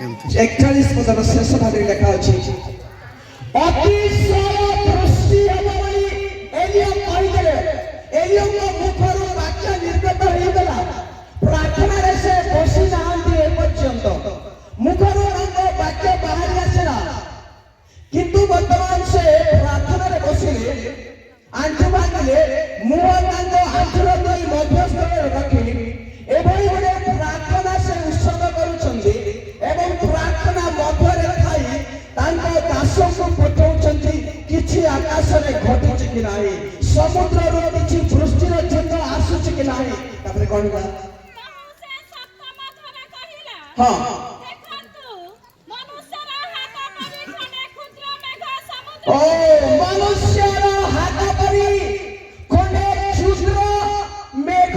41 ପଦର ଶେଷ ଭାଗରେ ଲେଖା ଅଛି, ଅତିଶୟ ବୃଷ୍ଟି ହେବ ବୋଲି ଏଲିୟ କହିଦେଲେ। ଏଲିୟଙ୍କ ମୁଖରୁ ବାକ୍ୟ ନିର୍ଗତ ହେଇଗଲା। ପ୍ରାର୍ଥନାରେ ସେ ବସି ନାହାନ୍ତି ଏପର୍ଯ୍ୟନ୍ତ। ମୁଖରୁ ତାଙ୍କ ବାକ୍ୟ ବାହାରି ଆସିଲା, କିନ୍ତୁ ବର୍ତ୍ତମାନ ସେ ପ୍ରାର୍ଥନାରେ ବସିଲେ, ଆଣ୍ଠୁ ଭାଙ୍ଗିଲେ, ମୁହଁ ତାଙ୍କ ଆଣ୍ଠୁର ଦେଇ ମଧ୍ୟସ୍ଥଳରେ ରଖି ଏଭଳି ଗୋଟେ ପ୍ରାର୍ଥନା ସେ ଉତ୍ସର୍ଗ କରୁଛନ୍ତି ଏବଂ ପ୍ରାର୍ଥନା ମଧ୍ୟରେ ଥାଇ ତାଙ୍କ ଦାସଙ୍କୁ ପଠାଉଛନ୍ତି କିଛି ଆକାଶରେ ଘଟୁଛି କି ନାହିଁ, ସମୁଦ୍ରରୁ କିଛି ବୃଷ୍ଟିର ଚିହ୍ନ ଆସୁଛି କି ନାହିଁ। ତାପରେ କଣ କଲା? ହଁ, ଓ ମନୁଷ୍ୟର ହାତ ପରି ଖଣ୍ଡେ କ୍ଷୁଦ୍ର ମେଘ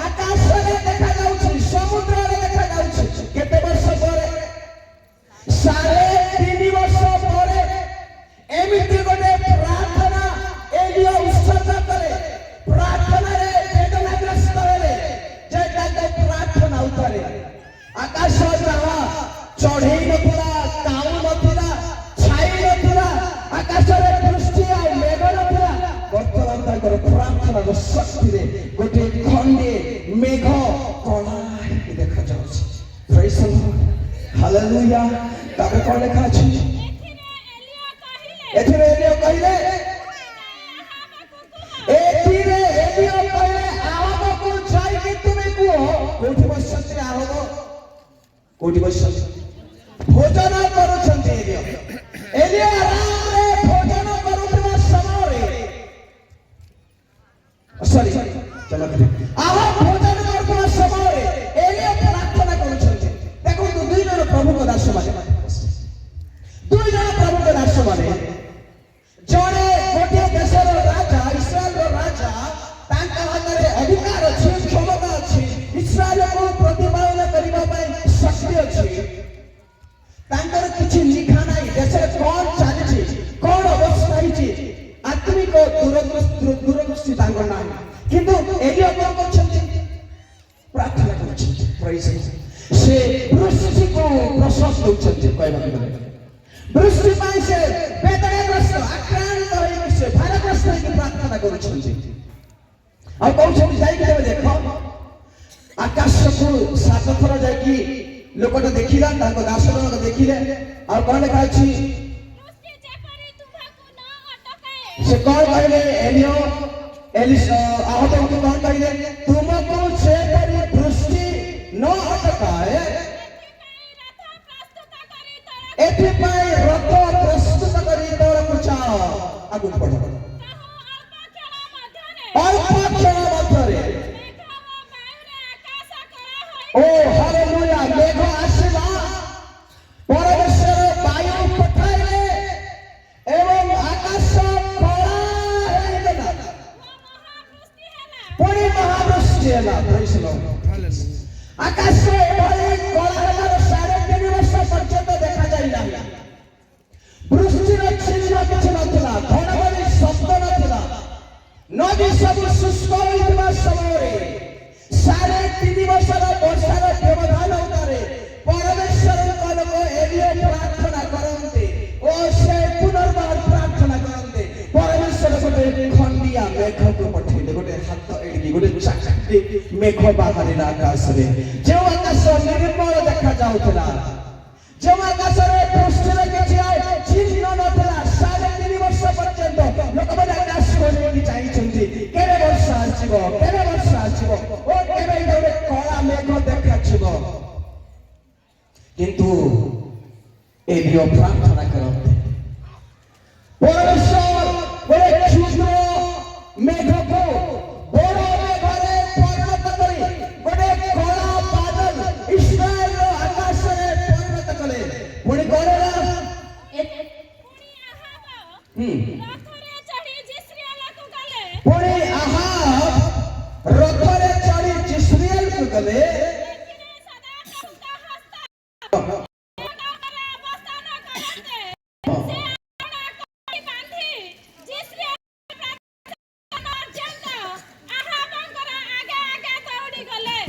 ଆକାଶରେ ଦେଖାଯାଉଛି, ସମୁଦ୍ରରେ ଦେଖାଯାଉଛି। କେତେ ବର୍ଷ ପରେ? 3.5 ବର୍ଷ ପରେ ଏମିତି ଗୋଟେ ପ୍ରାର୍ଥନା ଏଲିୟ ଉତ୍ସର୍ଗ କଲେ। ପ୍ରାର୍ଥନାରେ ବେଦନାଗ୍ରସ୍ତ ହେଲେ ଯେ ତାଙ୍କ ପ୍ରାର୍ଥନା ଉପରେ ଆକାଶ ଯାହା ଚଢେଇ ନଥିଲା, କାଉ ନଥିଲା, ଛାଇ ନଥିଲା, ଆକାଶରେ ବୃଷ୍ଟି ଆଉ ମେଘ ନଥିଲା, ବର୍ତ୍ତମାନ ତାଙ୍କର ପ୍ରାର୍ଥନାର ଶକ୍ତିରେ ଗୋଟେ ଖଣ୍ଡେ ମେଘ କଳା ହେଇକି ଦେଖାଯାଉଛି। ପ୍ରେଜ୍ ଦ ଲର୍ଡ, ହାଲେଲୁୟା। ତାପରେ କଣ ଲେଖା ଅଛି? ଏଥିରେ ଏଲିୟ କହିଲେ, ଆହବକୁ ଯାଇକି ତୁମେ କୁହ। କୋଉଠି ବସିଛନ୍ତି ଆହବ? କୋଉଠି ବସିଛନ୍ତି? ଭୋଜନ କରୁଛନ୍ତି ଏଲିୟ। ଏଲିୟ ଆରାମରେ ଭୋଜନ କରୁଥିବା ସମୟରେ, ଆହବ ଭୋଜନ କରୁଥିବା ସମୟରେ ଏଲିୟ ପ୍ରାର୍ଥନା କରୁଛନ୍ତି। ଦେଖନ୍ତୁ, ଦୁଇ ଜଣ ପ୍ରଭୁଙ୍କ ଦାସମାନେ, ଜଣେ ଗୋଟିଏ ଦେଶର ରାଜା, ଇସ୍ରାଏଲର ରାଜା, ତାଙ୍କ ହାତରେ ଅଧିକାର ଅଛି, କ୍ଷମତା ଅଛି, ଇସ୍ରାଏଲକୁ ପ୍ରତିପାଳନ କରିବା ପାଇଁ ଶକ୍ତି ଅଛି। ତାଙ୍କର କିଛି ଲିଖା ନାହିଁ ଦେଶରେ କଣ ଚାଲିଛି, କଣ ଅବସ୍ଥା ହେଇଛି, ଆତ୍ମିକ ଦୂରଦୃଷ୍ଟି ତାଙ୍କର ନାହିଁ। କିନ୍ତୁ ଏଲିୟ କଣ କରୁଛନ୍ତି? ପ୍ରାର୍ଥନା କରୁଛନ୍ତି। ପ୍ରେଜ୍ ଦ ଲର୍ଡ। ସେ ବୃଷ୍ଟିକୁ ପ୍ରଶଂସା କରୁଛନ୍ତି। କହିବାକୁ ଗଲେ ବୃଷ୍ଟି ପାଇଁ ସେ ବେଦନାଗ୍ରସ୍ତ, ଆକ୍ରାନ୍ତ ହେଇକି ସେ ଭାରଗ୍ରସ୍ତ ହେଇକି ପ୍ରାର୍ଥନା କରୁଛନ୍ତି। ଆଉ କହୁଛନ୍ତି, ଯାଇକି ତେବେ ଦେଖ। ଆକାଶକୁ 7 ଥର ଯାଇକି ଲୋକଟା ଦେଖିଲା, ତାଙ୍କ ଦାସ ଜଣକ ଦେଖିଲେ। ଆଉ କଣ ଲେଖା ଅଛି? ସେ କଣ କହିଲେ? ଆହବଙ୍କୁ କଣ କହିଲେ? ତୁମକୁ ସେପରି ବୃଷ୍ଟି ନ ଅଟକାଏ, ଏଥିପାଇଁ ରଥ ପ୍ରସ୍ତୁତ କରି ତଳକୁ ଯାଅ। ଆଗକୁ ପଢ। ଅଳ୍ପ କ୍ଷଣ ମଧ୍ୟରେ, ଓ ହାଲେଲୁୟା, ମେଘ ଆସିଲା, ପରମେଶ୍ୱର ବାୟୁ ପଠାଇଲେ ଏବଂ ଆକାଶ କଳା ହେଇଗଲା, ପୁଣି ମହାବୃଷ୍ଟି ହେଲା। ପ୍ରେଜ୍ ଦ ଲର୍ଡ। ଆକାଶ ଏଭଳି କଳା ହେବାର 3.5 ବର୍ଷ ପର୍ଯ୍ୟନ୍ତ ଦେଖାଯାଇଲା। ବୃଷ୍ଟିର ଚିହ୍ନ କିଛି ନଥିଲା, ଘଡ଼ଘଡ଼ି ଶବ୍ଦ ନଥିଲା, ନଦୀ ସବୁ ଶୁଷ୍କ ହୋଇଥିବା ସମୟରେ 3.5 ବର୍ଷର ବର୍ଷାର ବ୍ୟବଧାନ ଉପରେ ପରମେଶ୍ୱରଙ୍କ ଲୋକ ଏଲିୟ ପ୍ରାର୍ଥନା କରନ୍ତି ଓ ସେ ପୁନର୍ବାର ପ୍ରାର୍ଥନା କରନ୍ତି। ପରମେଶ୍ୱର ଗୋଟେ ଖଣ୍ଡିଆ ମେଘକୁ ପଠେଇଲେ, ଗୋଟେ ହାତ ଏଡ଼ିକି ଗୋଟେ ଚାକାଟି ମେଘ ବାହାରିଲା ଆକାଶରେ। ଯେଉଁ ଆକାଶ ନିର୍ମଳ ଦେଖାଯାଉଥିଲା, ଯେଉଁ ଆକାଶରେ ବୃଷ୍ଟିର କିଛି ଚିହ୍ନ ନଥିଲା, 3.5 ବର୍ଷ ପର୍ଯ୍ୟନ୍ତ ଲୋକମାନେ ଆକାଶକୁ ନେଇକି ଚାହିଁଛନ୍ତି, କେବେ ବର୍ଷା ଆସିବ, କେବେ ବର୍ଷା ଆସିବ, ଓ କେବେ ଗୋଟେ କଳା ମେଘ ଦେଖାଯିବ। କିନ୍ତୁ ଏଲିୟ ପ୍ରାର୍ଥନା କରନ୍ତି, ପରମେଶ୍ୱର ଗୋଟେ କ୍ଷୁଦ୍ର ମେଘକୁ ବଡ଼ ମେଘରେ ପରିଣତ କରି ଗୋଟେ କଳା ବାଦଲ ଇସ୍ରାଏଲର ଆକାଶରେ ପରିଣତ କଲେ। ପୁଣି କଣ ହେଲା? ପୁଣି ଆହାବ ରଥରେ ଚଢି ଜିସ୍ରିଏଲକୁ ଗଲେ।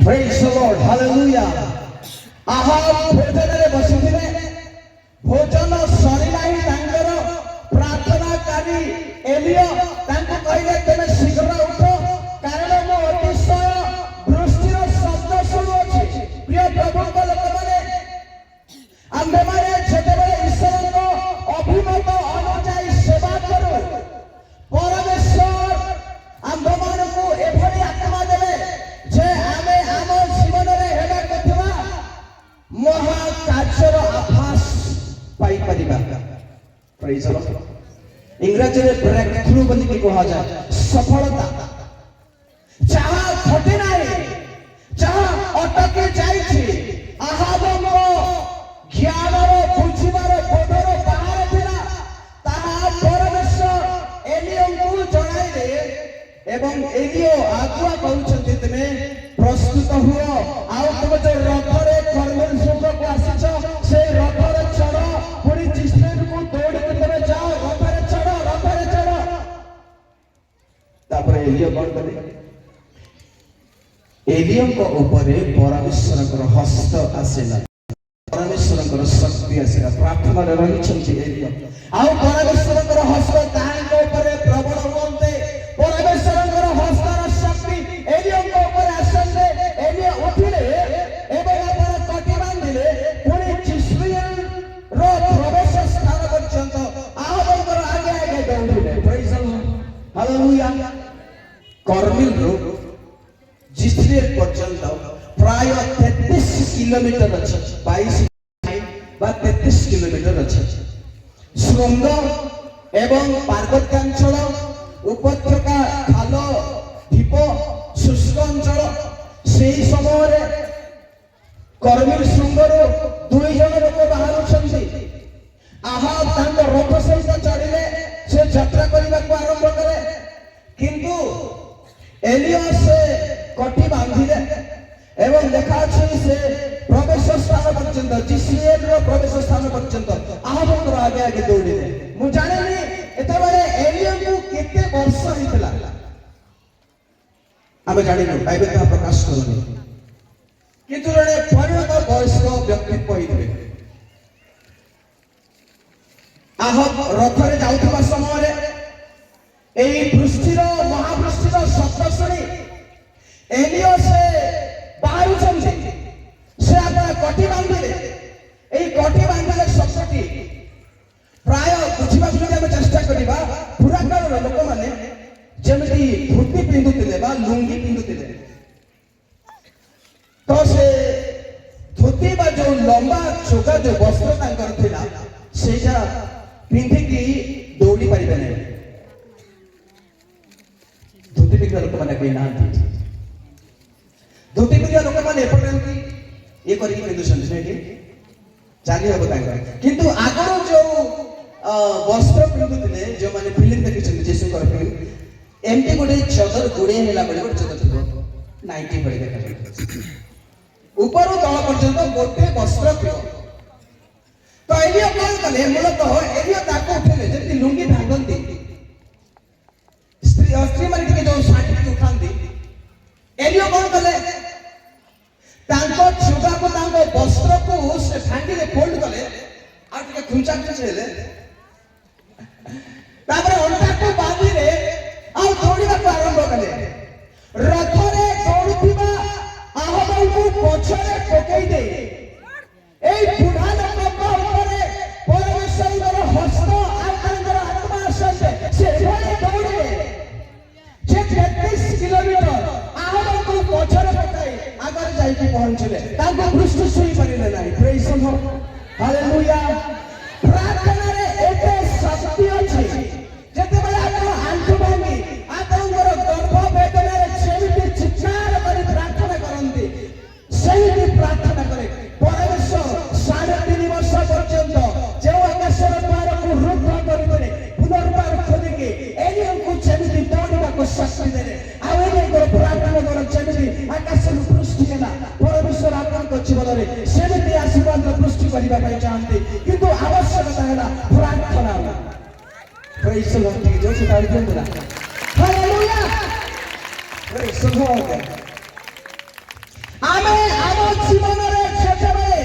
Praise the Lord, hallelujah. Ahab ভোজনের বসে आंबेमाने जेतेबेले ईश्वर अभिमत अनुଯାयी सेवा करू परमेश्वर आंबेमान को एभली आत्मा देवे जे आमे आम जीवन रे हेबा कथवा महाकार्यर आभास पाई परिबा। Praise the Lord. इंग्रजी रे ब्रेक थ्रू बोली की कहा जाए सफलता जहां घटे नाही जहां अटके जाइछि आहाबंग ज्ञान रो बुझिबार बोधर बाहर थिला ताहा परमेश्वर एलियो को जणाइले एवं एलियो आगुआ कहउछन्ति तमे प्रस्तुत हुओ आउ तुम जो रथरे कर्मल सुख को आसीछ से रथरे चढ़ पुनी जिस्मेन को दौड़ के तमे जाओ रथरे चढ़ तापर एलियो कोन करे एलियो को ऊपर परमेश्वर हस्त आसेला परमेश्वर शक्ति आसेला प्रार्थना रे रही छंती एलियो आउ परमेश्वर हस्त तांको ऊपर प्रबल होते परमेश्वर हस्तर शक्ति एलियो को ऊपर आसले एलियो उठिले एवं अपन कटी बांधिले पुनी जिस्मियल रो प्रवेश स्थान पर्यंत आहाबंकर आगे आगे दौड़िले। Praise the Lord. Hallelujah. Carmel रो जिस्मियल पर्यंत प्राय 33 किलोमीटर अछि 22 बा 33 किलोमीटर अछि। शृंग एवं पार्वत्यांचल उपत्यका खाल ढीप शुष्क अंचल सेही समय कर्मिल शृंगर 2 जन लोक बाहर आहाब तांको रथ सहित चढ़िले से यात्रा करने को आरंभ करे किंतु एलियो से कटी बांधिले एवं देखा से प्रवेश स्थान पर्यंत जिस्मियल रो प्रवेश स्थान पर्यंत आहाब आगे आगे दौड़िले। मु जानिनी एते बेले एलियो को केते वर्ष हितला आमे जानिनु बाइबल ता प्रकाश करनी किंतु जने परिणत वयस्क व्यक्ति कहिथिले आहाब रथरे जाउथबा समय एई पृष्ठिर महापृष्ठिर शब्द शुणी एलियो से बाहर छंती से अपन कटी बांधिले एई कटी बांधिले शब्दटी प्राय बुझिबा जदि हम चेष्टा करिबा पुरान कालर लोक माने जेमिति धोती पिंधुतिले बा लुंगी पिंधुतिले तो से धोती बा जो लंबा चोका जो वस्त्र तांकर थिला सेजा पिंधि की दौड़ी परिबे नै धोती पिंधा लोक माने के नांती धोती पिंधा लोक माने एपटे ये करी पिंधुछन सेठी चाली हबो तांकर किंतु आगरो जो वस्त्र पिंधुतिले जो माने फिल्म देखिछन जेसु कर फिल्म एमटी गोटे चदर गुड़े हेला बळे गोटे चदर थिबो 90 पड़े देखा जाय ऊपर तल पर्यंत गोटे वस्त्र थिबो तो एलियो कोन कले मूलतः एलियो ताको उठेले जेति लुंगी भांगंती स्त्री माने के जो साड़ी उठांती एलियो कोन कले तांको छुबा को तांको वस्त्र को से भांगीले फोल्ड कले आ के खुंचा खचेले तापर अंटा को बांधिले आ दौड़िबा आरंभ कले रथरे दौड़ुथिबा आहाबन को पछरे पकई दे एई बुढ़ा लोक ऊपर परमेश्वर हस्त आकर आत्मा आसते से भले दौड़िले जे 33 किलोमीटर आहाबन को पछरे पकई आगर जाई के पहुंचले ताको पृष्ठ सुई परिले नाही। Praise the Lord. हालेलुया। प्रार्थना रे एते शक्ति अछि जेते बेला आपण आंठु भांगी आपनकर गर्भ वेदना रे सेमिति चित्कार करी प्रार्थना करंती सेमिति प्रार्थना करे परमेश्वर 3.5 वर्ष पर्यंत जे आकाशर द्वार को रुद्ध करिबे पुनर्बार खोली के एलियो को सेमिति दौड़िबा को शक्ति देले आ एलियो प्रार्थना कर सेमिति आकाशर पृष्ठ केला परमेश्वर आपनक जीवन रे सेमिति आशीर्वाद पृष्ठ करिबा पई चाहते किंतु आवश्यकता है प्रार्थना। Praise the Lord. जो से तारीफ देना हालेलुया। Praise the Lord. आमे आम जीवन रे जेतेबेले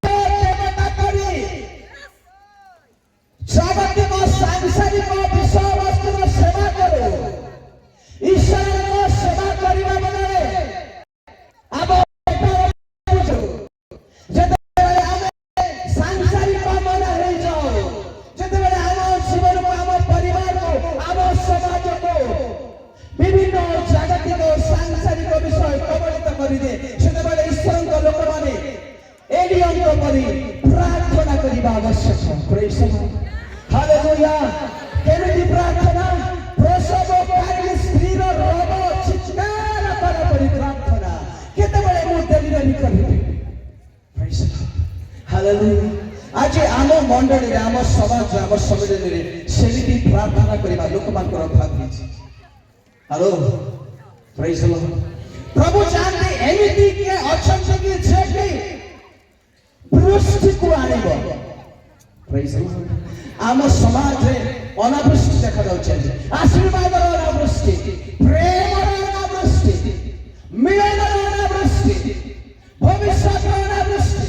देवता करी जागतिक सांसारिक विषय वस्तुर सेवा करू ईश्वर को सेवा करिबा बदले आब କରି ପ୍ରାର୍ଥନା କରିବା ଆବଶ୍ୟକ। ପ୍ରେଜ୍ ଦ ଲର୍ଡ, ହାଲେଲୁୟା। କେମିତି ପ୍ରାର୍ଥନା? ପ୍ରସବକାରିଣୀ ସ୍ତ୍ରୀର ରୋଗ ଚିତ୍କାର କର କରି ପ୍ରାର୍ଥନା। କେତେବେଳେ ମୁଁ ଡେଲିଭରି କରିବି? ପ୍ରେଜ୍ ଦ ଲର୍ଡ, ହାଲେଲୁୟା। ଆଜି ଆମ ମଣ୍ଡଳୀରେ, ଆମ ସମାଜରେ, ଆମ ସମ୍ମିଳନୀରେ ସେମିତି ପ୍ରାର୍ଥନା କରିବା ଲୋକମାନଙ୍କର ଅଭାବ ହେଇଛି। ହ୍ୟାଲୋ, ପ୍ରେଜ୍ ଦ ଲର୍ଡ। ପ୍ରଭୁ ଚାହାନ୍ତି ଏମିତି କିଏ ଅଛନ୍ତି କି ଯିଏକି ବୃଷ୍ଟିକୁ ଆଣିବ। ପ୍ରେଜ୍ ଦ ଲର୍ଡ। ଆମ ସମାଜରେ ଅନାବୃଷ୍ଟି ଦେଖାଯାଉଛି। ଆଶୀର୍ବାଦର ଅନାବୃଷ୍ଟି, ପ୍ରେମର ଅନାବୃଷ୍ଟି, ମିଳନର ଅନାବୃଷ୍ଟି, ଭବିଷ୍ୟତର ଅନାବୃଷ୍ଟି,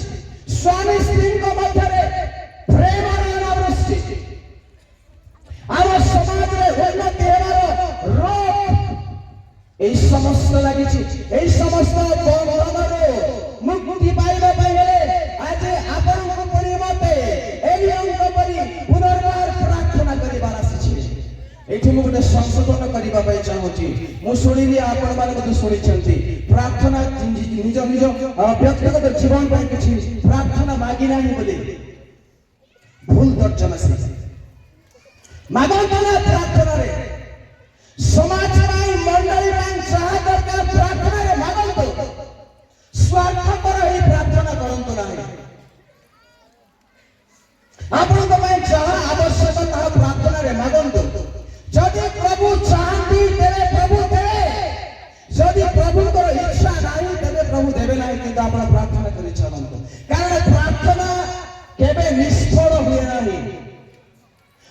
ସ୍ୱାମୀ ସ୍ତ୍ରୀଙ୍କ ମଧ୍ୟରେ ପ୍ରେମର ଅନାବୃଷ୍ଟି, ଆମ ସମାଜରେ ଉନ୍ନତି ହେବାର ରୋଗ, এই সমস্ত লাগিছে। এই সমস্ତ বন্ধনରୁ মুক্তি ପାଇବା ପାଇଁ ହେଲେ ଆଜି ଆପଣଙ୍କ ପରିମତେ ଏଲିୟଙ୍କ ପରି ପୁନର୍ବାର ପ୍ରାର୍ଥନା କରିବାର ଆସିଛି। ଏଠି ମୁଁ ଗୋଟେ ସଂଶୋଧନ କରିବା ପାଇଁ ଚାହୁଁଛି। ମୁଁ ଶୁଣିଲି, ଆପଣମାନେ ମଧ୍ୟ ଶୁଣିଛନ୍ତି, ପ୍ରାର୍ଥନା ନିଜ ନିଜ ବ୍ୟକ୍ତିଗତ ଜୀବନ ପାଇଁ କିଛି ପ୍ରାର୍ଥନା ମାଗି ନାହିଁ ବୋଲି ଭୁଲ ତର୍ଜମା ସେ ମାଗନ୍ତୁ ନା। ପ୍ରାର୍ଥନାରେ ସମାଜ ପାଇଁ, ମଣ୍ଡଳୀ ପାଇଁ ଯାହା ଦରକାର ପ୍ରାର୍ଥନାରେ ମାଗନ୍ତୁ। ସ୍ୱାର୍ଥପର ହେଇ ପ୍ରାର୍ଥନା କରନ୍ତୁ ନାହିଁ। ଆପଣଙ୍କ ପାଇଁ ଯାହା ଆବଶ୍ୟକ ତାହା ପ୍ରାର୍ଥନାରେ ମାଗନ୍ତୁ। ଯଦି ପ୍ରଭୁ ଚାହାନ୍ତି ତେବେ ପ୍ରଭୁ ଦେବେ, ଯଦି ପ୍ରଭୁଙ୍କର ଇଚ୍ଛା ନାହିଁ ତେବେ ପ୍ରଭୁ ଦେବେ ନାହିଁ। କିନ୍ତୁ ଆପଣ ପ୍ରାର୍ଥନା କରି ଚାଲନ୍ତୁ, କାରଣ ପ୍ରାର୍ଥନା କେବେ ନିଷ୍ଫଳ ହୁଏ ନାହିଁ।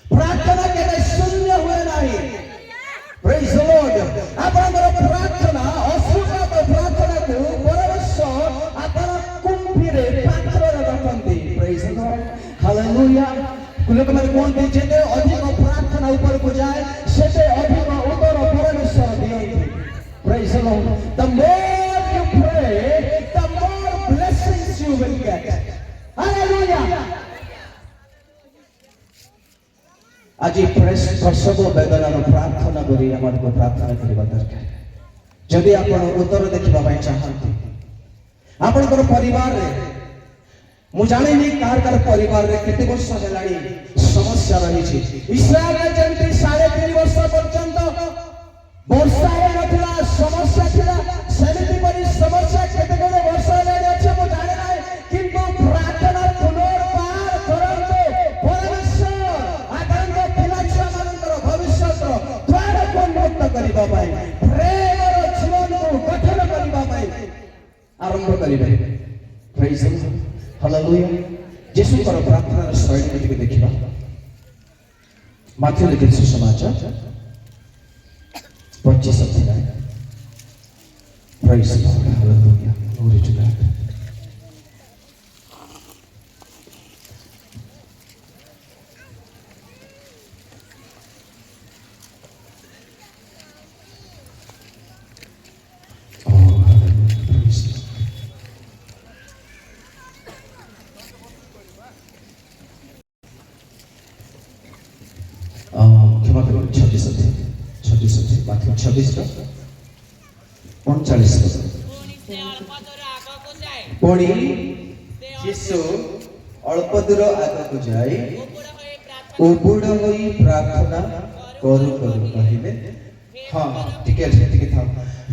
ପ୍ରାର୍ଥନା କେବେ ଶୂନ୍ୟ ହୁଏ ନାହିଁ। Praise the Lord. ଆପଣଙ୍କର ପ୍ରାର୍ଥନା, ଅସ୍ୱୀକୃତ ପ୍ରାର୍ଥନାକୁ ପରବର୍ଷ ଆପଣ କୁମ୍ଭୀରେ ପାତ୍ରରେ ରଖନ୍ତି। Praise the Lord. Hallelujah. ଲୋକମାନେ କୁହନ୍ତି ଯେତେ ଅଧିକ ପ୍ରାର୍ଥନା ଉପରକୁ ଯାଏ ସେତେ ଅଧିକ ଉତ୍ତର ପରମେଶ୍ୱର ଦିଅନ୍ତି। Praise the Lord. The more you pray, the more blessings you will get. Hallelujah. আজি প্রসব বেদনার প্রার্থনা করি আমাকে প্রার্থনা করা দরকার। যদি আপনার উত্তর দেখা চাহান্তি আপনার পরিবার, মু জানিনি কার কার পরিবার কেতে বর্ষ হেলানি সমস্যা রয়েছে। ইসরায়েলের যেমন 3.5 বর্ষ পর্যন্ত বর্ষা হয়েছিল, সমস্যা ছিল, সেমিতি করে সমস্যা কেতে কেতে বর্ষ হেলানি আছে মু জানি না। কিন্তু প্রার্থনা পুনর্বার করতে পরমেশ্বর আপনার পিলা ছুয়া মানଙ୍କର ভবিষ্যতর দ্বারକୁ ଉନ୍ମୁକ୍ତ କରିବା ପାଇଁ, ପ୍ରେମର ଜୀବନକୁ ଗଠନ କରିବା ପାଇଁ ଆରମ୍ଭ କରିବେ। ପ୍ରେଜ୍ ଦ ଲର୍ଡ, ହାଲେଲୁୟା। ଯୀଶୁଙ୍କର ପ୍ରାର୍ଥନାର ଶୈଳୀକୁ ଟିକେ ଦେଖିବା। ମାଥ୍ୟୁ ଲିଖିତ ସୁସମାଚାର 25 ଅଧ୍ୟାୟ। ପ୍ରେଜ୍ ଦ ଲର୍ଡ, ହାଲେଲୁୟା, ଗ୍ଲୋରି ଟୁ ଗଡ୍। क्षमा करो, 26 मात्र 26 39 पुणी यीशु अल्प दूर आगक जाए उबुड़ होई प्रार्थना करू करू कहिले। हाँ टिके टिके था।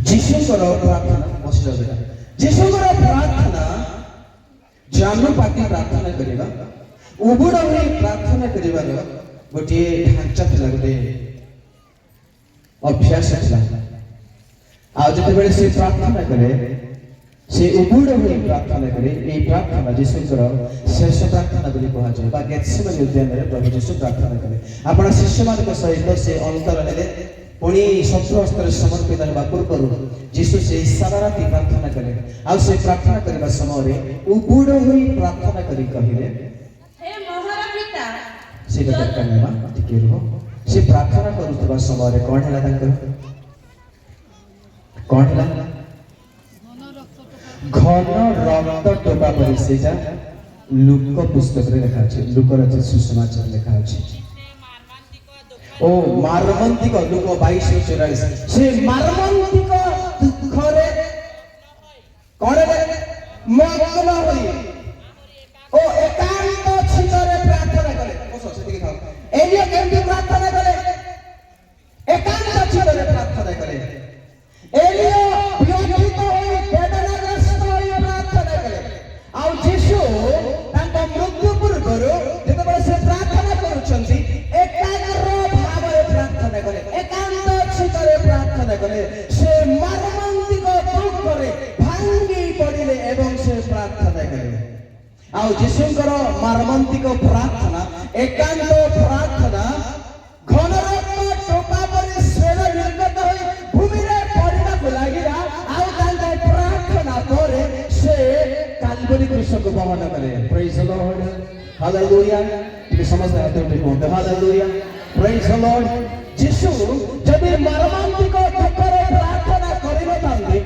यीशुଙ୍କର प्रार्थना बसिला बेटा। यीशुଙ୍କର प्रार्थना जानु पाटी प्रार्थना करिबा, उबुड़ होई प्रार्थना करिबार गोटे ढांचा थिला, गोटे अभ्यास थिला। आ जते बेले से प्रार्थना करे, से उबुड़ होई प्रार्थना करे। ए प्रार्थना यीशुଙ୍କର शेष प्रार्थना बोली कहा जाय बा गेत्सेमनी उद्याନରେ प्रभु यीशु प्रार्थना करे। आपण शिष्यମାନଙ୍କ सहित से अंतर नेले पुणी शत्रु हस्तरे समर्पित हेबा पूर्वरु यीशु से सारा राति प्रार्थना करे। आ से प्रार्थना करबा समय उबुड़ होई प्रार्थना करी कहिले, हे महान पिता। से दरकार नेबा टिके रहो। से प्रार्थना करूथबा समय कोन हैला तांकर, कोन हैला घन रक्त टोपा परि सेटा लुक पुस्तक रे लिखा अछि, लुक रचित सुसमाचार लिखा अछि। ओ मार्मंतिक लुक 22:44 से मार्मंतिक दुख रे कोन रे मग्न होई ଆଉ ଯୀଶୁଙ୍କର ମର୍ମାନ୍ତିକ ପ୍ରାର୍ଥନା ଏକାନ୍ତ ପ୍ରାର୍ଥନା ଘନରତ୍ନ ଟୋପା ପରି ସ୍ୱର ନିର୍ଗତ ହୋଇ ଭୂମିରେ ପଡ଼ିବାକୁ ଲାଗିଲା। ଆଉ ତାଙ୍କ ପ୍ରାର୍ଥନା ପରେ ସେ କାଲବରୀ କ୍ରୁଶକୁ ବହନ କଲେ। ପ୍ରେଜ୍ ଦ ଲର୍ଡ, ହାଲେଲୁୟା। ଟିକେ ସମସ୍ତେ ହାତ ଉଠାଇ କୁହନ୍ତୁ ହାଲେଲୁୟା, ପ୍ରେଜ୍ ଦ ଲର୍ଡ। ଯୀଶୁ ଯଦି ମର୍ମାନ୍ତିକ ଦୁଃଖର ପ୍ରାର୍ଥନା କରିନଥାନ୍ତେ,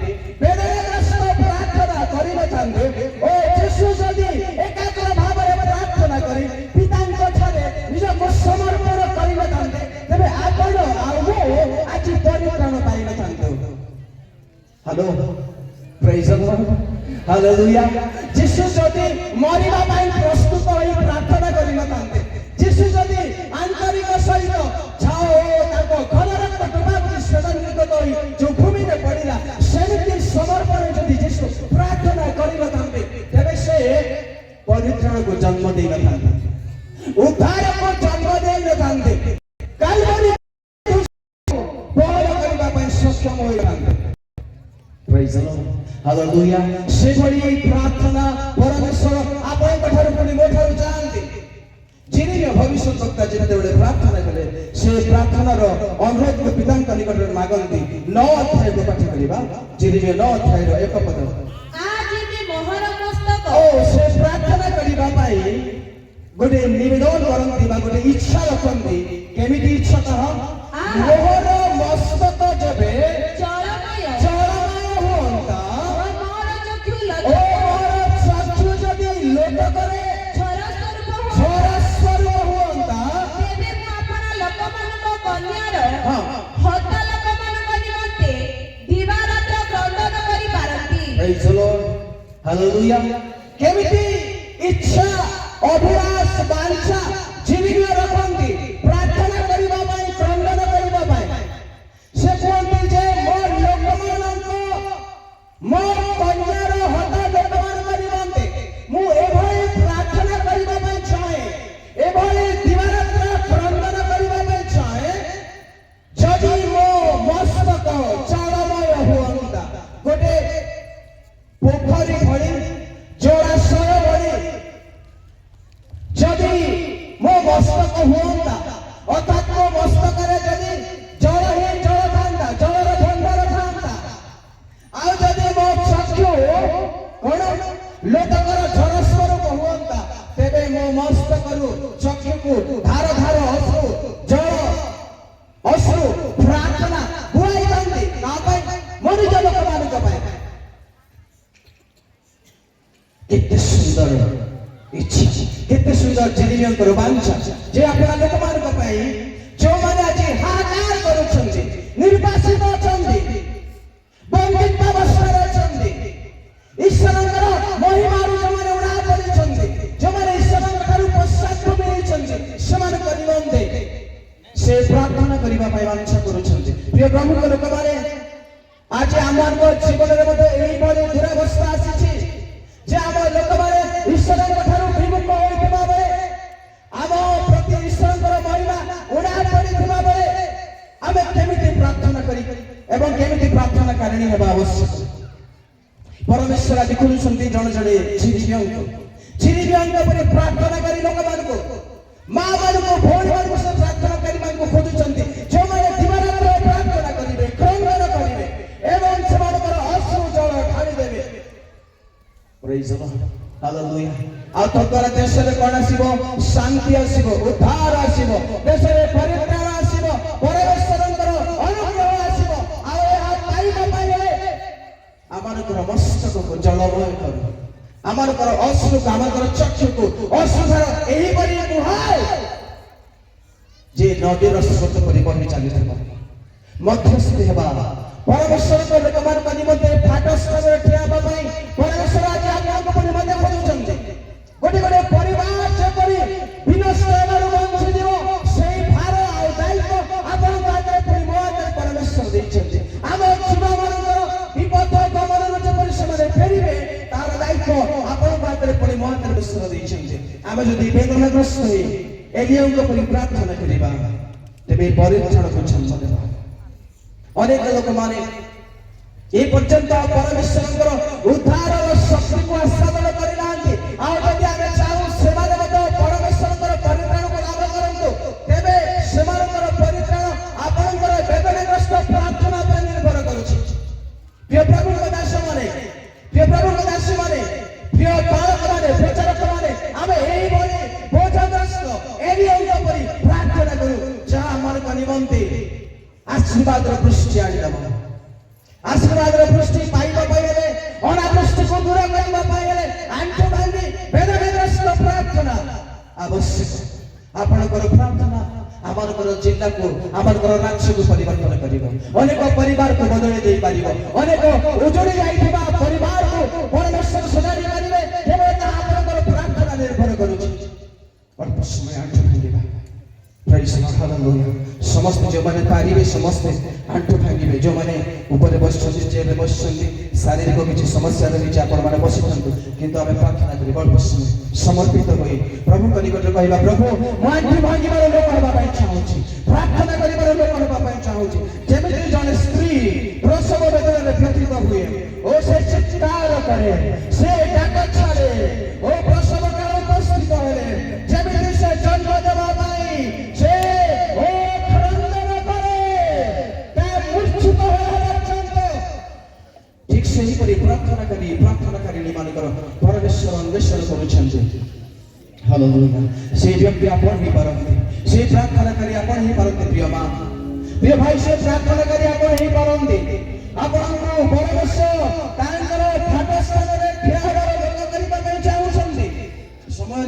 ବେଦନାଗ୍ରସ୍ତ ପ୍ରାର୍ଥନା କରିନଥାନ୍ତେ, ଓ ଯୀଶୁ ଯଦି ଏକାଗ୍ର ଭାବରେ ପ୍ରାର୍ଥନା କରି ପିତାଙ୍କ ଠାରେ ନିଜକୁ ସମର୍ପଣ କରିନଥାନ୍ତେ, ତେବେ ଆପଣ ଆଉ ମୁଁ ଆଜି ପରିତ୍ରାଣ ପାଇନଥାନ୍ତୁ। ହ୍ୟାଲୋ, ପ୍ରେଜ୍ ଦ ଲର୍ଡ, ହାଲେଲୁୟା। ଯୀଶୁ ଯଦି ମରିବା ପାଇଁ ପ୍ରସ୍ତୁତ ହୋଇ ପ୍ରାର୍ଥନା କରିନଥାନ୍ତେ, ଯୀଶୁ ଯଦି ଆନ୍ତରିକ ସହିତ ତାଙ୍କ ଘନରତ୍ନ ଟୋପା ପରି ସ୍ୱର ନିର୍ଗତ ହୋଇ ଯୋଉ ଭୂମିରେ ପଡ଼ିଲା ସେମିତି ସମର୍ପଣ ଯଦି ଯୀଶୁ ପ୍ରାର୍ଥନା କରିନଥାନ୍ତେ, ତେବେ ସେ ପରିତ୍ରାଣକୁ ଜନ୍ମ ଦେଇନଥାନ୍ତେ, ଉଦ୍ଧାରକୁ ଜନ୍ମ ଦେଇନଥାନ୍ତେ, କାଲବରୀ ବହନ କରିବା ପାଇଁ ସକ୍ଷମ ହୋଇଥାନ୍ତେ। ପ୍ରେଜ୍ ଦ ଲର୍ଡ, ହାଲେଲୁୟା। ସେଭଳି ପ୍ରାର୍ଥନା ପରମେଶ୍ୱର ଆପଣଙ୍କ ଠାରୁ ପୁଣି ମୋ ଠାରୁ ଚାହାନ୍ତି। ଯେରେମିୟା ଭବିଷ୍ୟଦ୍ବକ୍ତା ଯେତେବେଳେ ପ୍ରାର୍ଥନା କଲେ, ସେ ପ୍ରାର୍ଥନାର ଅନୁରୋଧକୁ ପିତାଙ୍କ ନିକଟରେ ମାଗନ୍ତି। 9 ଅଧ୍ୟାୟକୁ ପାଠ କରିବା, ଯେରେମିୟା 9 ଅଧ୍ୟାୟର 1 ପଦ। ଓ ସେ ପ୍ରାର୍ଥନା କରିବା ପାଇଁ ଗୋଟେ ନିବେଦନ କରନ୍ତି ବା ଗୋଟେ ଇଚ୍ଛା ରଖନ୍ତି। କେମିତି ଇଚ୍ଛା ତାହା? ମୋହର ମସ୍ତକ ଯେବେ ଜଳମୟ ହୁଅନ୍ତା, ଓ ମୋର ଚକ୍ଷୁ ଯଦି ଲୋଟ କରେ ଝରା ହୁଅନ୍ତା, ତେବେ ମୁଁ ଆପଣ ଲୋକମାନଙ୍କ କନ୍ୟାର ହତ ଲୋକମାନଙ୍କ ନିମନ୍ତେ ଦିବାରାତ୍ର କ୍ରନ୍ଦନ କରିପାରନ୍ତି। ପ୍ରେଜ୍ ଦ ଲର୍ଡ, ହାଲେଲୁୟା। କେମିତି ଇଚ୍ଛା, ଅଭିଳାଷ, ବାଞ୍ଛା ଯେରେମିୟା ରଖନ୍ତି ପ୍ରାର୍ଥନା କରିବା ପାଇଁ, କ୍ରନ୍ଦନ କରିବା ପାଇଁ। ସେ କୁହନ୍ତି ଯେ ମୋ ଲୋକମାନଙ୍କ, ମୋ କନ୍ୟାର ହତ ଲୋକମାନଙ୍କ ନିମନ୍ତେ ମୁଁ ଏଭଳି ପ୍ରାର୍ଥନା କରିବା ପାଇଁ ଚାହେଁ, ଏଭଳି ଦିବାରାତ୍ର କ୍ରନ୍ଦନ କରିବା ପାଇଁ ଚାହେଁ, ଯଦି ମୋ ମସ୍ତକ ଜଳମୟ ହୁଅନ୍ତା, ଗୋଟେ ପୋଖରୀ ଭଳି, ଜଳାଶୟ ଭଳି ଯଦି ମୋ ମସ୍ତକ ହୁଅନ୍ତା, ଅର୍ଥାତ୍ ମୋ ମସ୍ତକରେ ଯଦି ଜଳ ହିଁ ଜଳ ଥାନ୍ତା, ଜଳର ଭଣ୍ଡାର ଥାନ୍ତା, ଆଉ ଯଦି ମୋ ଚକ୍ଷୁ କଣ ଲୋକଙ୍କର ଝର ସ୍ୱରୂପ ହୁଅନ୍ତା, ତେବେ ମୋ ମସ୍ତକରୁ ଚକ୍ଷୁକୁ ଧାର ଧାର ଅଶ୍ରୁ, ଜଳ ଅଶ୍ରୁ ପ୍ରାର୍ଥନା ବୁହାଇଥାନ୍ତି। କାହା ପାଇଁ? ମରିଜ ଲୋକମାନଙ୍କ ପାଇଁ। କେତେ ସୁନ୍ଦର ଇଚ୍ଛା, କେତେ ସୁନ୍ଦର ଯେରେମିୟାଙ୍କର ବାଞ୍ଛା ଯେ ଆପଣ ଲୋକମାନଙ୍କ ପାଇଁ, ଯେଉଁମାନେ ଆଜି ହାହାକାର କରୁଛନ୍ତି, ନିର୍ବାସିତ ଅଛନ୍ତି, ବନ୍ଦିତ୍ୱାବସ୍ଥାରେ ଅଛନ୍ତି, ଈଶ୍ୱରଙ୍କର ମହିମାରୁ ଯେଉଁମାନେ ଉଡ଼ା ପଡ଼ିଛନ୍ତି, ଯେଉଁମାନେ ଈଶ୍ୱରଙ୍କ ଠାରୁ ପଶ୍ଚାତ୍ପଦ ହେଇଛନ୍ତି, ସେମାନଙ୍କ ନିମନ୍ତେ ସେ ପ୍ରାର୍ଥନା କରିବା ପାଇଁ ବାଞ୍ଛା କରୁଛନ୍ତି। ପ୍ରିୟ ପ୍ରଭୁଙ୍କ ଲୋକମାନେ, ଆଜି ଆମମାନଙ୍କ ଜୀବନରେ ମଧ୍ୟ ଏହିଭଳି ଦୁରାବସ୍ଥା ଆସିଛି ଯେ ଆମ ଲୋକମାନେ ଈଶ୍ୱରଙ୍କ ଠାରୁ ବିମୁଖ ହୋଇଥିବା ବେଳେ, ଆମ ପ୍ରତି ଈଶ୍ୱରଙ୍କର ମହିମା ଉଡ଼ା ପଡ଼ିଥିବା ବେଳେ ଆମେ କେମିତି ପ୍ରାର୍ଥନା କରି ଏବଂ କେମିତି ପ୍ରାର୍ଥନା କାରିଣୀ ହେବା ଆବଶ୍ୟକ। ପରମେଶ୍ୱର ଆଜି ଖୋଜୁଛନ୍ତି ଜଣେ ଜଣେ ଝିରିବିଅଙ୍କ ପରି ପ୍ରାର୍ଥନାକାରୀ ଲୋକମାନଙ୍କୁ, ମା ମାନଙ୍କୁ, ଭଉଣୀ ମାନଙ୍କୁ ସେ ପ୍ରାର୍ଥନାକାରୀମାନଙ୍କୁ ଖୋଜୁଛନ୍ତି, ଯେଉଁମାନେ ଦିବାରାତ୍ର ପ୍ରାର୍ଥନା କରିବେ, କ୍ରନ୍ଦନ କରିବେ ଏବଂ ସେମାନଙ୍କର ଅଶ୍ରୁ ଜଳ ଢାଳିଦେବେ। ପ୍ରେଜ୍ ଦ ଲର୍ଡ, ହାଲେଲୁୟା। ଆଉ ତଦ୍ୱାରା ଦେଶରେ କ'ଣ ଆସିବ? ଶାନ୍ତି ଆସିବ, ଉଦ୍ଧାର ଆସିବ, ଦେଶରେ ପରିତ୍ରାଣ ଆସିବ, ପରମେଶ୍ୱରଙ୍କର ଅନୁଗ୍ରହ ଆସିବ। ଆଉ ଏହା ପାଇବା ପାଇଁ ହେଲେ ଆମମାନଙ୍କର ମସ୍ତକକୁ ଜଳମୟ କରୁ, ଆମମାନଙ୍କର ଅଶ୍ରୁକୁ, ଆମମାନଙ୍କର ଚକ୍ଷୁକୁ ଅଶ୍ରୁଧାର ଏହିପରି ବୁହାଉ ଯେ ନଦୀର ସ୍ରୋତ ପରି ବହି ଚାଲିଥିବ। ମଧ୍ୟସ୍ଥି ହେବା, ପରମେଶ୍ୱରଙ୍କ ଲୋକମାନଙ୍କ ନିମନ୍ତେ ଫାଟ ସ୍ଥାନରେ ଠିଆ ହେବା ପାଇଁ ପରମେଶ୍ୱର ଆଜି ଆପଣଙ୍କ ଉପରେ ମଧ୍ୟ ଖୋଜୁଛନ୍ତି। ଗୋଟେ ଗୋଟେ ପରିବାର ଯେପରି ବିନଷ୍ଟ ହେବାରୁ ବଞ୍ଚିଯିବ, ସେଇ ଭାର ଆଉ ଦାୟିତ୍ୱ ଆପଣଙ୍କ ହାତରେ ପୁଣି ମୋ ହାତରେ ପରମେଶ୍ୱର ଦେଇଛନ୍ତି। ଆମ ଯୁବମାନଙ୍କର ବିପଦ ଗମନରୁ ଯେପରି ସେମାନେ ଫେରିବେ, ତାର ଦାୟିତ୍ୱ ଆପଣଙ୍କ ହାତରେ ପୁଣି ମୋ ହାତରେ ଈଶ୍ୱର ଦେଇଛନ୍ତି। ଆମେ ଯଦି ବେଦନାଗ୍ରସ୍ତ ହୋଇ ଏଲିୟାଙ୍କ ପରି ପ୍ରାର୍ଥନା କରିବା, ତେବେ ପରିତ୍ରାଣକୁ ଜନ୍ମ ଦେବା। ଅନେକ ଲୋକମାନେ ଏ ପର୍ଯ୍ୟନ୍ତ ପରମେଶ୍ୱରଙ୍କର ଉଦ୍ଧାରର ଶକ୍ତିକୁ ଆସ୍ୱାଦନ କରିନାହାନ୍ତି। ଆଉ ଯଦି ଆମେ आशीर्वाद वृष्टि आनिदेव आशीर्वाद वृष्टि पाइबा पाइले अनावृष्टि को दूर करबा पाइले आंठो भांगी वेद वेदस्थ प्रार्थना आवश्यक आपनकर प्रार्थना आमरकर जिल्ला को आमरकर राज्य को परिवर्तन करिवो अनेक परिवार को बदले दे पारिवो अनेक उजड़ी जाइथिबा परिवार को परमेश्वर सजाड़ी पारिबे केवल ता आपनकर प्रार्थना निर्भर करूछि और समय आंठो भांगीबा प्रेज लॉर्ड हालेलुया समस्त जो माने पारिबे समस्त आंठो भांगीबे जो माने ऊपर बसछन्ति चेयर बसछन्ति शारीरिक किछि समस्या रहिछि आपण माने बसिछन्ति किंतु आमे प्रार्थना करिबो बसछन्ति समर्पित होई प्रभु को निकट कहबा प्रभु मो आंठो भांगीबार लोक हेबा पई चाहूछि प्रार्थना करिबार लोक हेबा पई चाहूछि जेमिति जने स्त्री प्रसव वेदनारे व्यथित हुए ओ से चित्कार करे से डाक छाड़े ओ प्रसव काल उपस्थित होले जेमिति से जन्म देबा पई से ओ क्रंदन करे ता मूर्छित होला चंद ठीक सेही परि प्रार्थना करी मानकर परमेश्वर अन्वेषण करूछन्ति हालेलुया से व्यक्ति आपण ही परंती से प्रार्थना करी आपण ही परंती प्रिय मां प्रिय भाई से प्रार्थना करी आपण ही परंती आपनको परमेश्वर तांकर फाटा स्थान रे ठिया हेबार लोक करिबा पई चाहुछन्ति समय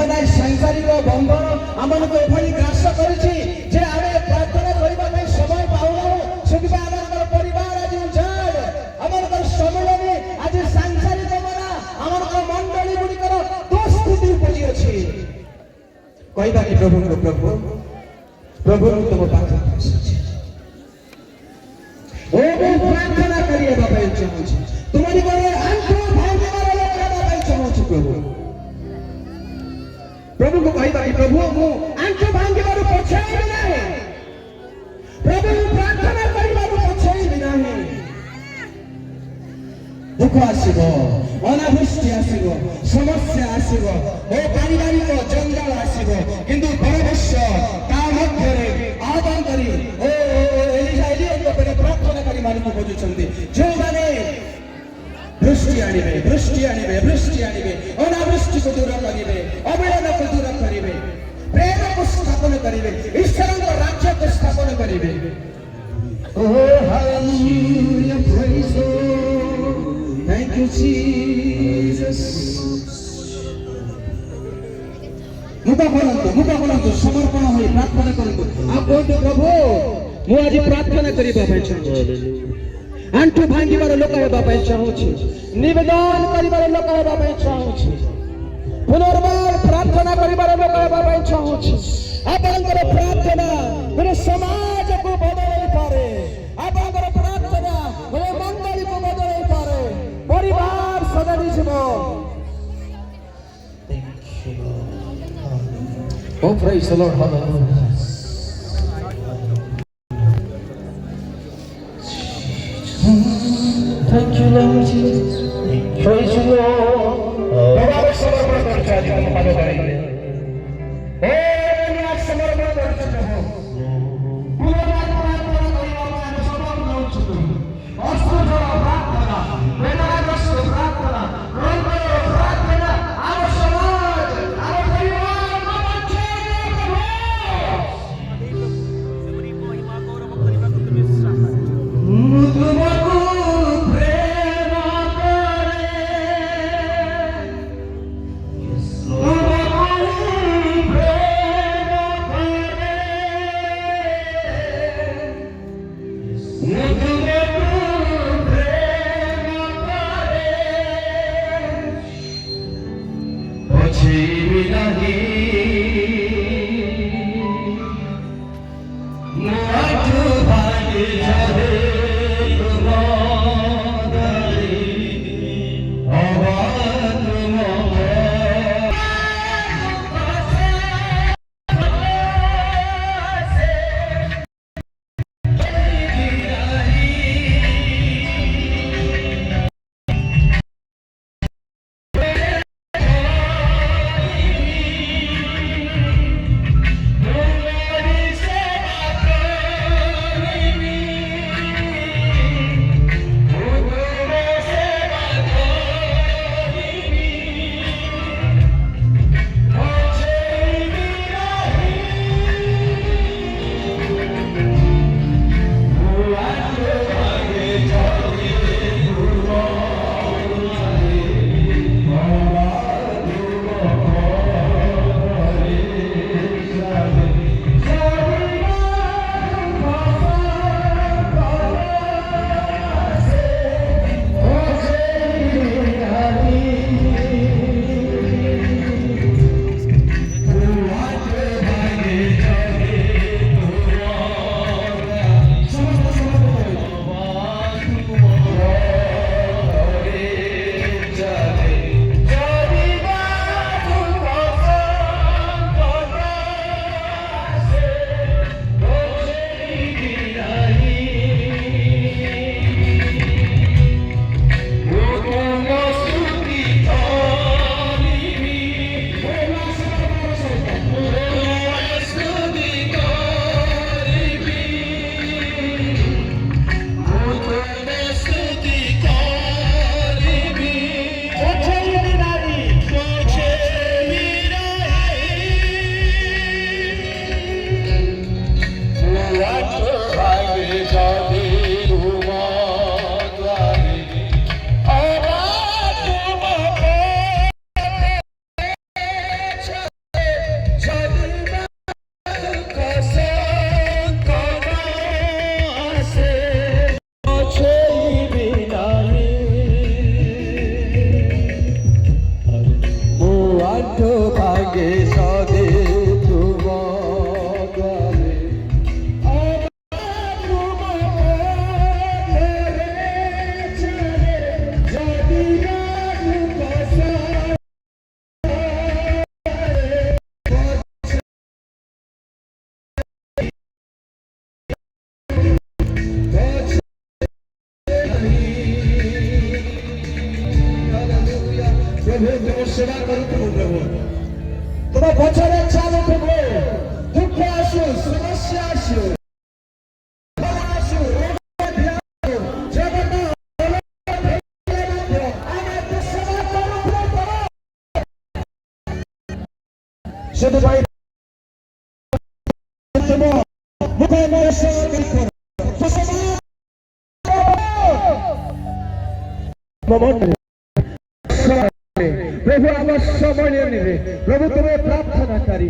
नाही सांसारिक बंधन हमनको एभली ग्रास करिछि जे आमे प्रार्थना करिबा पई समय पाउना सेति हमर परिवार आज उजाड़ हमर सम्मेलन आज सांसारिक मना हमर मंडली गुडिकर दोस्ती उपजी अछि कहबा कि प्रभु तुम पात्र अछि ओ प्रार्थना करिए बाबा चाहूछि तुम्हारी गरे आंखों भांगे मारे लोक बाबा चाहूछि प्रभु को कहबा कि प्रभु मु आंखों भांगे मारे पछाई नाही प्रभु प्रार्थना करिबार पछाई नाही दुख आसीबो अनावृष्टि आसीबो समस्या आसीबो ओ पारिवारिक जंजाल आसीबो किंतु परमेश्वर ता मध्यरे आदान करी ओ एलिया को प्रार्थना करी मानकु खोजुछन्ति जो माने वृष्टि आनिबे अनावृष्टि को दूर करिवे अवहेलना को दूर करिवे प्रेम को स्थापन करिवे ईश्वरଙ୍କ राज्य को स्थापन करिवे ओ hallelujah praise thank you Jesus मुका बोलंतु समर्पण होई प्रार्थना करंतु आप कहते प्रभु मु आज प्रार्थना करिबा पई चाहूछि आंठो भांगीबार लोक हेबा पई चाहूछि निवेदन करिबार लोक हेबा पई चाहूछि पुनर्बार प्रार्थना करिबार लोक हेबा पई चाहूछि आपनकर प्रार्थना मेरे समाज को बदलाई पारे आपनकर प्रार्थना मेरे मंडली को बदलाई पारे परिवार सजाड़ी जिवो thank you lord oh praise the Lord hallelujah Thank you, Lord Jesus. Praise you, Lord. Baba समर्पण करता है हम पालो करेंगे। मैं समर्पण करता हूँ। पूरा प्रार्थना करिए आप समर्पण हो चुके हैं। अस्त्र प्रार्थना, वेदनाग्रस्त प्रार्थना, रोगग्रस्त प्रार्थना, आव समाज, आव परिवार को बचाइए प्रभु। ସେବା କରୁଥିବୁ ପ୍ରଭୁ। ତୁମ ପଛରେ ଚାଲୁଥିବୁ। ଦୁଃଖ ଆସୁ, ସମସ୍ୟା ଆସୁ, ସେଥିପାଇଁ प्रभु आम समय निबे प्रभु तुम्हें प्रार्थनाकारी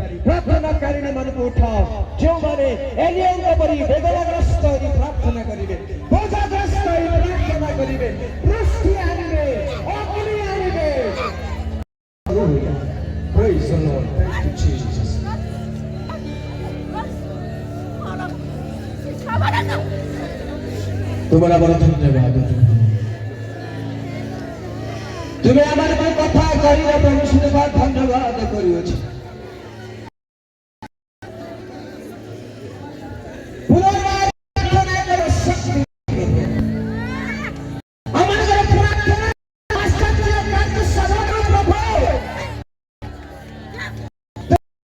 मानक उठाओ जो माने एलियन परी वेदनाग्रस्त होई प्रार्थना करिवे बोझाग्रस्त होई प्रार्थना करिवे वृष्टि आनिबे अग्नि आनिबे Praise the Lord. Thank you, Jesus. तुम्हारा बड़ा धन्यवाद। तुम्हें हमारे को कथा करी ना प्रभु सुनवा धन्यवाद करियो छी। पुनर्वार प्रार्थना करो शक्ति। हमारे घर प्रार्थना आश्चर्य कार्य सदा प्रभु।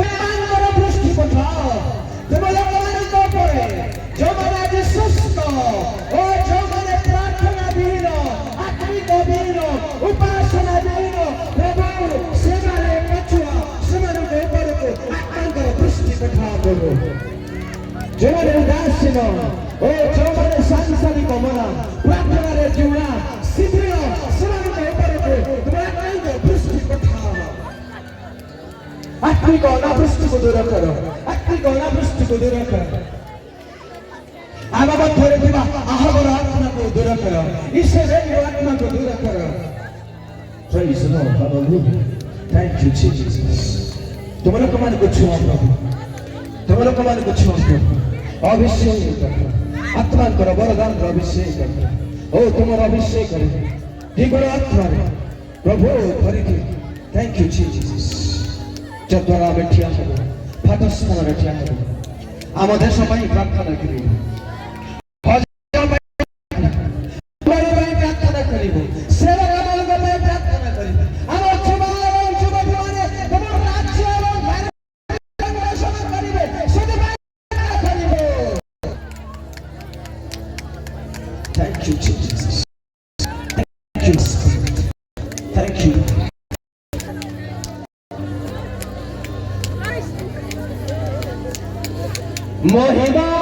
तुम्हें करो वृष्टि पठाओ। तुम्हें लोगों को पड़े जो माने आज सुस्त ओ जो माने प्रार्थना बिना आत्मिक बिना उपासना बिना प्रभु सेवारे कछुआ सेवारे ऊपर को आत्मा वृष्टि पठाओ प्रभु जो माने उदासीन ओ जो माने सांसारिक मना प्रार्थना रे जुड़ा शिथिल सेवारे ऊपर को तुम्हारा आत्मा वृष्टि पठाओ आत्मिक अनावृष्टि को दूर करो आत्मिक अनावृष्टि को दूर करो आम मध्य थिबा आहबर आत्मा को दूर करो ईश्वरीय आत्मा को दूर करो Praise the Lord. Hallelujah. Thank you, Jesus. तुम लोग कमान को छुआ प्रभु तुम लोग कमान को छुआ प्रभु अभिषेक करो आत्मा करो वरदान करो अभिषेक करो ओ तुम्हारा अभिषेक करो दिगुण आत्मा प्रभु भरिके Thank you, Jesus. जद्वारा बैठिया हो फाटस्मरण रखिया हो आम देश ପାଇଁ प्रार्थना करियो Thank you, Jesus. Thank you, Spirit. Thank you. महिमा